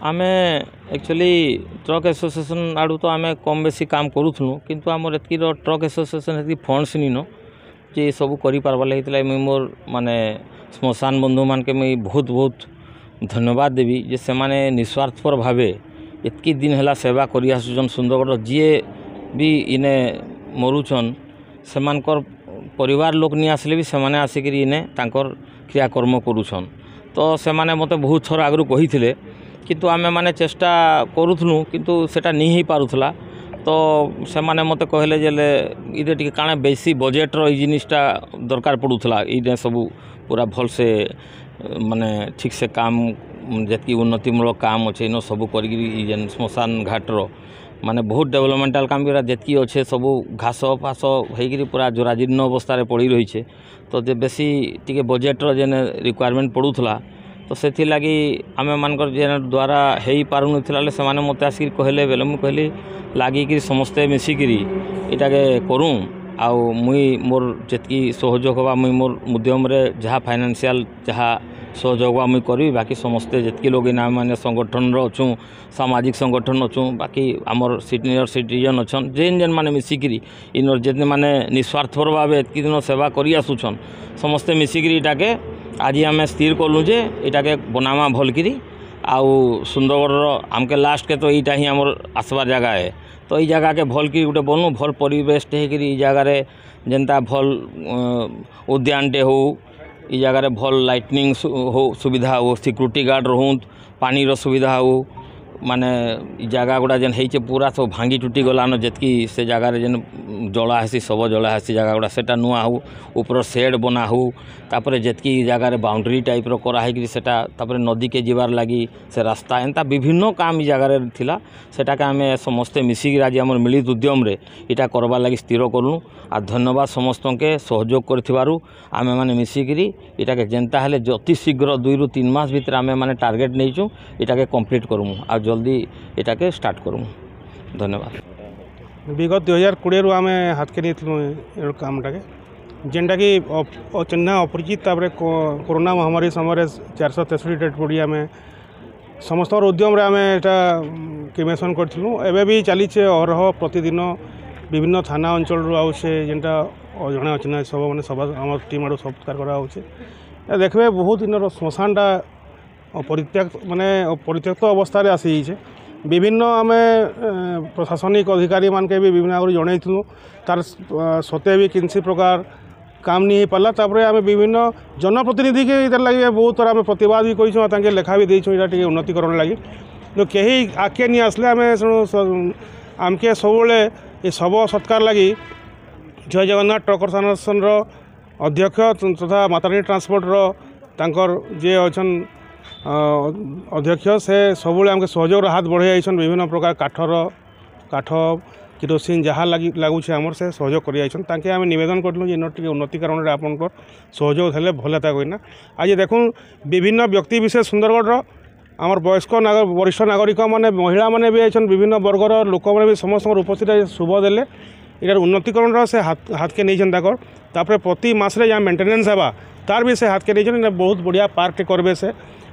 आमे actually truck association आड़ू तो आमे कम बेसी काम करूथनु किंतु आमर एतकी ट्रक एसोसिएशन एतकी फंड्स नीन जे सब करि पारबा लागै मुई मोर माने श्मशान बंधु मान के मुई बहुत बहुत धन्यवाद देवी जे से माने निस्वार्थपर भावे एतकी दिन हैला सेवा करि आसुछन सुंदरगढ़ जी भी इने मरुछन सेमानकर परिवार लोक नहीं आसले भी सेमाने आसिक इने तांकर क्रियाकर्म करुछन तो सेमाने मते बहुत थर आगु कही किंतु आमे माने चेष्टा करूथनु किंतु सेटा नहीं हो पारुथला तो से माने मते कहले जेले इदे टिके काणे बेसी बजेट रो ई जिनिसटा दरकार पड़ुथला इने सब पूरा भल से माने ठीक से काम जतकी उन्नतिमूलक काम अच्छे इन सब कर जेन श्मशान घाट रो माने बहुत डेवलपमेंटाल काम भी जितकी अच्छे सब घास फास होकर पूरा जोराजीर्ण अवस्था पड़ी रही है तो जे बेसी टिके बजेट रो जेन रिक्वायरमेंट पड़ूला तो से लगी आम मानकर जेन द्वारा हो पार से मत आसिक कहले बेले मुझे कहली लगिक समस्ते मिसिकी इटाके करूँ आउ मुई मोर जितकी सहयोग होगा मुई मोर उद्यम जहाँ फाइनेंशियल जहाँ सहयोग मुई करी बाकी समस्ते जितकी लोग इन मैंने संगठन अच्छू सामाजिक संगठन अच्छू बाकी आमर सीनियर सिटीजन अच्छन जेन जेन मैंने मिसिकी इन जितने मैंने निस्वार्थपर भाव एतकी दिन सेवा करी आसुछन समस्ते मिसिकी इटाके आज आम स्थिर कलु जे इटाके बनामा भल करी आउ सुंदरगढ़ आमके लास्ट के तो यहाँ ही आमर आसबार जगह है तो ये जगह के भल कि गोटे बनू भल परिवेश होकर जगार जेनता भल उद्यानटे हो ये जगह भल लाइटनिंग हो सुविधा हो सिक्यूरीटी गार्ड रहूँ पानी रो सुविधा हो माने जगह गुड़ा जेन है पूरा सब भांगी टूटी गलान जितकी से जगार जेन जला हेसी सब जला हेसी जगह गुड़ा सेटा नुआ हो ऊपर सेड बना हो तापर जितकी जगार बाउंड्री टाइप रो कराई सेटा तापर नदी के जीवार लगी से रास्ता एंता विभिन्न काम जगार थिला सेटा के आमे समस्ते मिसिक आज आम मिलित उद्यम रे इटा करबार लगी स्थिर करूँ आ धन्यवाद समस्त के सहयोग करथिबारु आमे माने मिसिकी इटा के जेनता हेले अति शीघ्र 2 ରୁ 3 मास भीतर आमे माने टार्गेट नहींचु इटा के कंप्लीट करूँ आ जल्दी इटा के स्टार्ट करूँ धन्यवाद। विगत 2020 रु आमे हाथ के नहीं कामटा के जेनटा कि चिन्ह अपरिचित तापर कोरोना महामारी समय 463 डेड बॉडी आमे समस्त उद्यम आम यहाँ क्रिमेसन करूँ एवं भी चली अहरह प्रतिदिन विभिन्न थाना अंचल आसे जेनटा जड़े अच्छे सब मैंने सब आम टीम आड़ सत्कार कराऊे देखबे बहुत दिन श्मशानटा परित्यक्त माने परित्यक्त अवस्था आसी विभिन्न आम प्रशासनिक अधिकारी मान के भी विभिन्न आगे जनईलु तार सत्वे भी किसी प्रकार काम नहीं हो पाला तापर आम विभिन्न जनप्रतिनिधि के इधर लगे बहुत थर आम प्रतिवाद भी कर लेखा भी देछो इटा उन्नतिकरण लगी तो कहीं आगे नहीं आसले आम आमके सब ये शव सत्कार लगी जय जगन्नाथ ट्रक ऑर्गेनाइजेशन अध्यक्ष तथा मातारानी ट्रांसपोर्ट तांकर जे अच्छन अध्यक्ष से सब आमके सहयोग हाथ बढ़े विभिन्न प्रकार काठ किरोसिन जहाँ लगुच आमर से सहयोग कर आम नवेदन करूँ टे उन्नतिकरण आपंकर सहयोग हेल्ले भल था कहना आज देखूँ विभिन्न व्यक्ति विशेष सुंदरगढ़ आमर वयस्क वरिष्ठ नागरिक माने महिला माने भी आइछन विभिन्न वर्गर लोक मैंने भी समस्त उपस्थित शुभ देले इधर उन्नतिकरण से हाथ के नहीं तापर प्रति मासरे जहाँ मेन्टेनेंस हेबा तार भी से हाथ के नहीं बहुत बढ़िया पार्क करबे से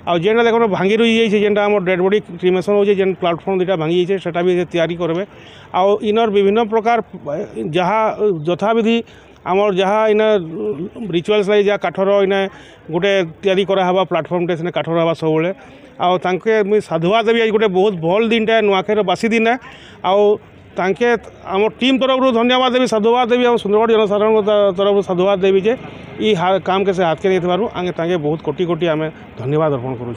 आ जेनटा देखो भांगी रही जेनटा आम डेड बॉडी क्रिमेसन हो जेन प्लाटफर्म दुटा भांगी जाइए सेटा भी तैयारी करबे आ इनर विभिन्न प्रकार जहाँ यथाविधि आमर जहाँ इन रिचुअल्स लगे जहाँ काठर इन गोटे तैयारी करावा प्लाटफर्म टे काठर हवा सब आके मुझे साधुवाद देवी आज गोटे बहुत भल दिन टे नुआखाईर बासी दिन है आके आम टीम तरफ धन्यवाद देवी साधुवाद देवी और सुंदरगढ़ जनसाधारण तरफ साधुवाद देवी जे ई काम के से हाथ के नहीं आगे बहुत कोटि कोटि आम धन्यवाद अर्पण करूँ।